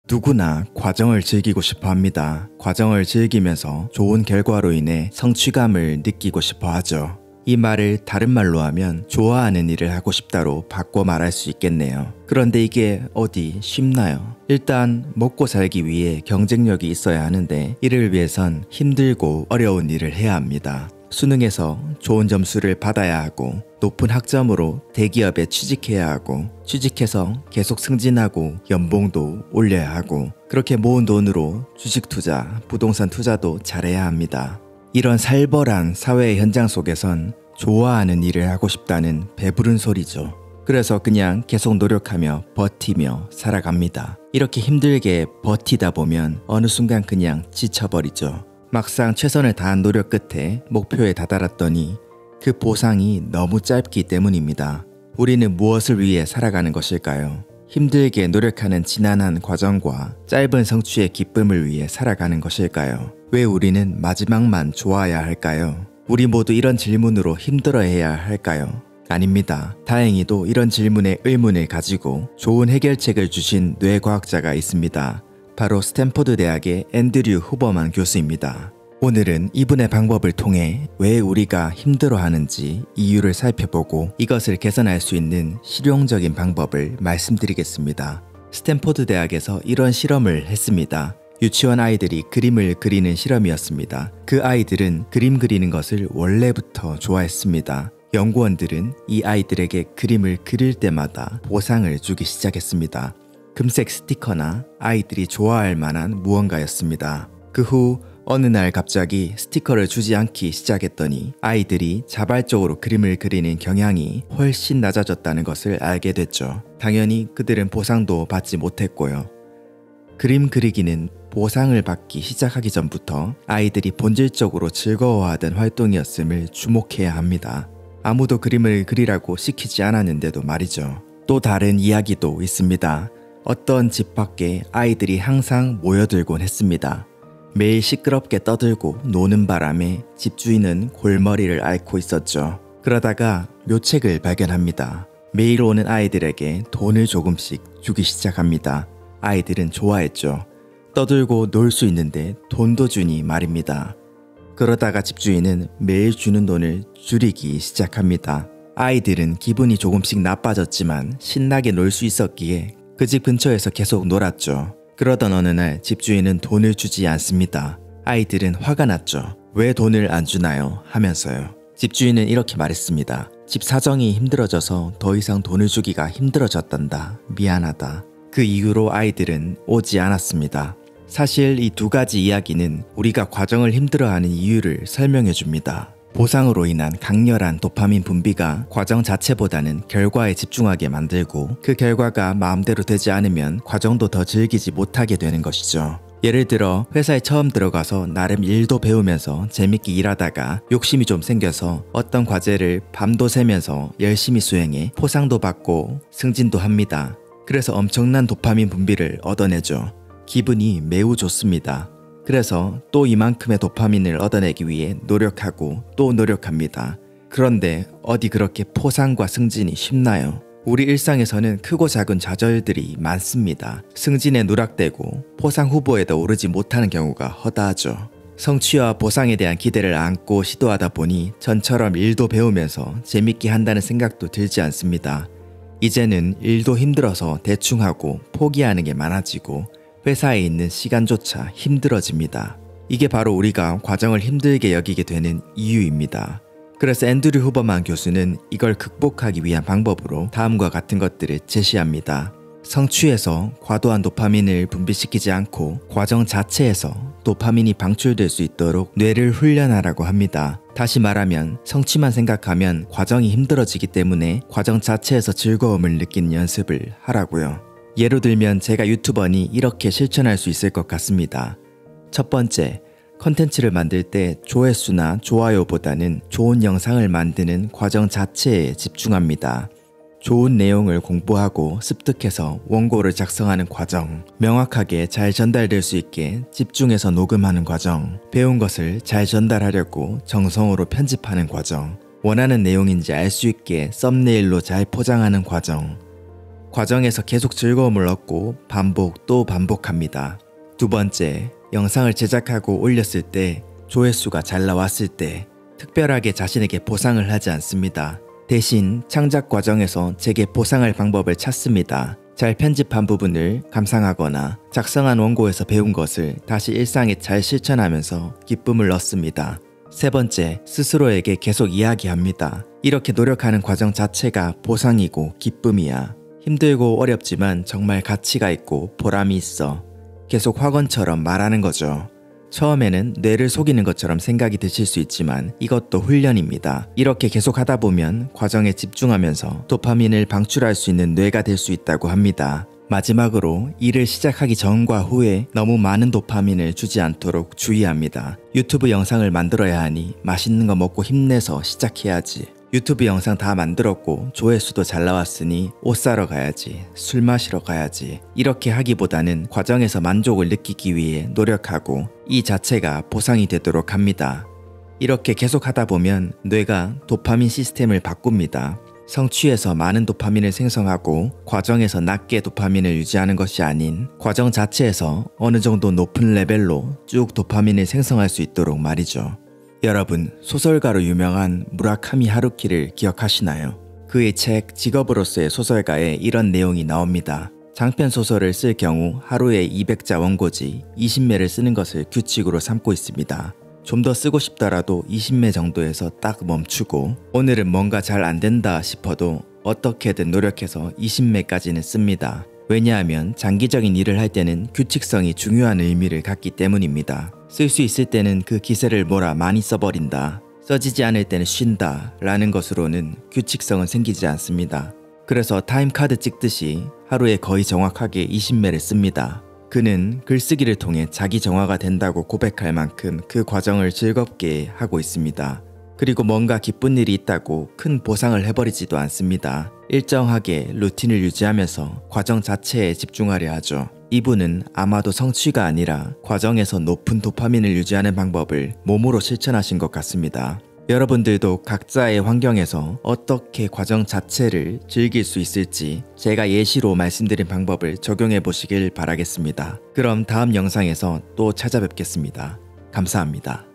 누구나 과정을 즐기고 싶어 합니다. 과정을 즐기면서 좋은 결과로 인해 성취감을 느끼고 싶어 하죠. 이 말을 다른 말로 하면 좋아하는 일을 하고 싶다로 바꿔 말할 수 있겠네요. 그런데 이게 어디 쉽나요? 일단 먹고 살기 위해 경쟁력이 있어야 하는데 이를 위해선 힘들고 어려운 일을 해야 합니다. 수능에서 좋은 점수를 받아야 하고 높은 학점으로 대기업에 취직해야 하고 취직해서 계속 승진하고 연봉도 올려야 하고 그렇게 모은 돈으로 주식 투자, 부동산 투자도 잘해야 합니다. 이런 살벌한 사회의 현장 속에선 좋아하는 일을 하고 싶다는 배부른 소리죠. 그래서 그냥 계속 노력하며 버티며 살아갑니다. 이렇게 힘들게 버티다 보면 어느 순간 그냥 지쳐버리죠. 막상 최선을 다한 노력 끝에 목표에 다다랐더니 그 보상이 너무 짧기 때문입니다. 우리는 무엇을 위해 살아가는 것일까요? 힘들게 노력하는 지난한 과정과 짧은 성취의 기쁨을 위해 살아가는 것일까요? 왜 우리는 마지막만 좋아야 할까요? 우리 모두 이런 질문으로 힘들어해야 할까요? 아닙니다. 다행히도 이런 질문에 의문을 가지고 좋은 해결책을 주신 뇌과학자가 있습니다. 바로 스탠포드 대학의 앤드류 후버만 교수입니다. 오늘은 이분의 방법을 통해 왜 우리가 힘들어하는지 이유를 살펴보고 이것을 개선할 수 있는 실용적인 방법을 말씀드리겠습니다. 스탠포드 대학에서 이런 실험을 했습니다. 유치원 아이들이 그림을 그리는 실험이었습니다. 그 아이들은 그림 그리는 것을 원래부터 좋아했습니다. 연구원들은 이 아이들에게 그림을 그릴 때마다 보상을 주기 시작했습니다. 금색 스티커나 아이들이 좋아할 만한 무언가였습니다. 그 후 어느 날 갑자기 스티커를 주지 않기 시작했더니 아이들이 자발적으로 그림을 그리는 경향이 훨씬 낮아졌다는 것을 알게 됐죠. 당연히 그들은 보상도 받지 못했고요. 그림 그리기는 보상을 받기 시작하기 전부터 아이들이 본질적으로 즐거워하던 활동이었음을 주목해야 합니다. 아무도 그림을 그리라고 시키지 않았는데도 말이죠. 또 다른 이야기도 있습니다. 어떤 집 밖에 아이들이 항상 모여들곤 했습니다. 매일 시끄럽게 떠들고 노는 바람에 집주인은 골머리를 앓고 있었죠. 그러다가 묘책을 발견합니다. 매일 오는 아이들에게 돈을 조금씩 주기 시작합니다. 아이들은 좋아했죠. 떠들고 놀 수 있는데 돈도 주니 말입니다. 그러다가 집주인은 매일 주는 돈을 줄이기 시작합니다. 아이들은 기분이 조금씩 나빠졌지만 신나게 놀 수 있었기에 그 집 근처에서 계속 놀았죠. 그러던 어느 날 집주인은 돈을 주지 않습니다. 아이들은 화가 났죠. 왜 돈을 안 주나요? 하면서요. 집주인은 이렇게 말했습니다. 집 사정이 힘들어져서 더 이상 돈을 주기가 힘들어졌단다. 미안하다. 그 이후로 아이들은 오지 않았습니다. 사실 이 두 가지 이야기는 우리가 과정을 힘들어하는 이유를 설명해 줍니다. 보상으로 인한 강렬한 도파민 분비가 과정 자체보다는 결과에 집중하게 만들고 그 결과가 마음대로 되지 않으면 과정도 더 즐기지 못하게 되는 것이죠. 예를 들어 회사에 처음 들어가서 나름 일도 배우면서 재밌게 일하다가 욕심이 좀 생겨서 어떤 과제를 밤도 새면서 열심히 수행해 포상도 받고 승진도 합니다. 그래서 엄청난 도파민 분비를 얻어내죠. 기분이 매우 좋습니다. 그래서 또 이만큼의 도파민을 얻어내기 위해 노력하고 또 노력합니다. 그런데 어디 그렇게 포상과 승진이 쉽나요? 우리 일상에서는 크고 작은 좌절들이 많습니다. 승진에 누락되고 포상 후보에도 오르지 못하는 경우가 허다하죠. 성취와 보상에 대한 기대를 안고 시도하다 보니 전처럼 일도 배우면서 재밌게 한다는 생각도 들지 않습니다. 이제는 일도 힘들어서 대충 하고 포기하는 게 많아지고 회사에 있는 시간조차 힘들어집니다. 이게 바로 우리가 과정을 힘들게 여기게 되는 이유입니다. 그래서 앤드류 후버만 교수는 이걸 극복하기 위한 방법으로 다음과 같은 것들을 제시합니다. 성취에서 과도한 도파민을 분비시키지 않고 과정 자체에서 도파민이 방출될 수 있도록 뇌를 훈련하라고 합니다. 다시 말하면 성취만 생각하면 과정이 힘들어지기 때문에 과정 자체에서 즐거움을 느끼는 연습을 하라고요. 예로 들면 제가 유튜버니 이렇게 실천할 수 있을 것 같습니다. 첫 번째, 컨텐츠를 만들 때 조회수나 좋아요보다는 좋은 영상을 만드는 과정 자체에 집중합니다. 좋은 내용을 공부하고 습득해서 원고를 작성하는 과정, 명확하게 잘 전달될 수 있게 집중해서 녹음하는 과정, 배운 것을 잘 전달하려고 정성으로 편집하는 과정, 원하는 내용인지 알 수 있게 썸네일로 잘 포장하는 과정, 과정에서 계속 즐거움을 얻고 반복 또 반복합니다. 두 번째, 영상을 제작하고 올렸을 때 조회수가 잘 나왔을 때 특별하게 자신에게 보상을 하지 않습니다. 대신 창작 과정에서 제게 보상할 방법을 찾습니다. 잘 편집한 부분을 감상하거나 작성한 원고에서 배운 것을 다시 일상에 잘 실천하면서 기쁨을 얻습니다. 세 번째, 스스로에게 계속 이야기합니다. 이렇게 노력하는 과정 자체가 보상이고 기쁨이야. 힘들고 어렵지만 정말 가치가 있고 보람이 있어. 계속 학원처럼 말하는 거죠. 처음에는 뇌를 속이는 것처럼 생각이 드실 수 있지만 이것도 훈련입니다. 이렇게 계속 하다 보면 과정에 집중하면서 도파민을 방출할 수 있는 뇌가 될 수 있다고 합니다. 마지막으로 일을 시작하기 전과 후에 너무 많은 도파민을 주지 않도록 주의합니다. 유튜브 영상을 만들어야 하니 맛있는 거 먹고 힘내서 시작해야지. 유튜브 영상 다 만들었고 조회수도 잘 나왔으니 옷 사러 가야지, 술 마시러 가야지. 이렇게 하기보다는 과정에서 만족을 느끼기 위해 노력하고 이 자체가 보상이 되도록 합니다. 이렇게 계속 하다 보면 뇌가 도파민 시스템을 바꿉니다. 성취에서 많은 도파민을 생성하고 과정에서 낮게 도파민을 유지하는 것이 아닌 과정 자체에서 어느 정도 높은 레벨로 쭉 도파민을 생성할 수 있도록 말이죠. 여러분, 소설가로 유명한 무라카미 하루키를 기억하시나요? 그의 책 직업으로서의 소설가에 이런 내용이 나옵니다. 장편 소설을 쓸 경우 하루에 200자 원고지 20매를 쓰는 것을 규칙으로 삼고 있습니다. 좀 더 쓰고 싶더라도 20매 정도에서 딱 멈추고 오늘은 뭔가 잘 안 된다 싶어도 어떻게든 노력해서 20매까지는 씁니다. 왜냐하면 장기적인 일을 할 때는 규칙성이 중요한 의미를 갖기 때문입니다. 쓸 수 있을 때는 그 기세를 몰아 많이 써버린다. 써지지 않을 때는 쉰다 라는 것으로는 규칙성은 생기지 않습니다. 그래서 타임카드 찍듯이 하루에 거의 정확하게 20매를 씁니다. 그는 글쓰기를 통해 자기 정화가 된다고 고백할 만큼 그 과정을 즐겁게 하고 있습니다. 그리고 뭔가 기쁜 일이 있다고 큰 보상을 해버리지도 않습니다. 일정하게 루틴을 유지하면서 과정 자체에 집중하려 하죠. 이분은 아마도 성취가 아니라 과정에서 높은 도파민을 유지하는 방법을 몸으로 실천하신 것 같습니다. 여러분들도 각자의 환경에서 어떻게 과정 자체를 즐길 수 있을지 제가 예시로 말씀드린 방법을 적용해 보시길 바라겠습니다. 그럼 다음 영상에서 또 찾아뵙겠습니다. 감사합니다.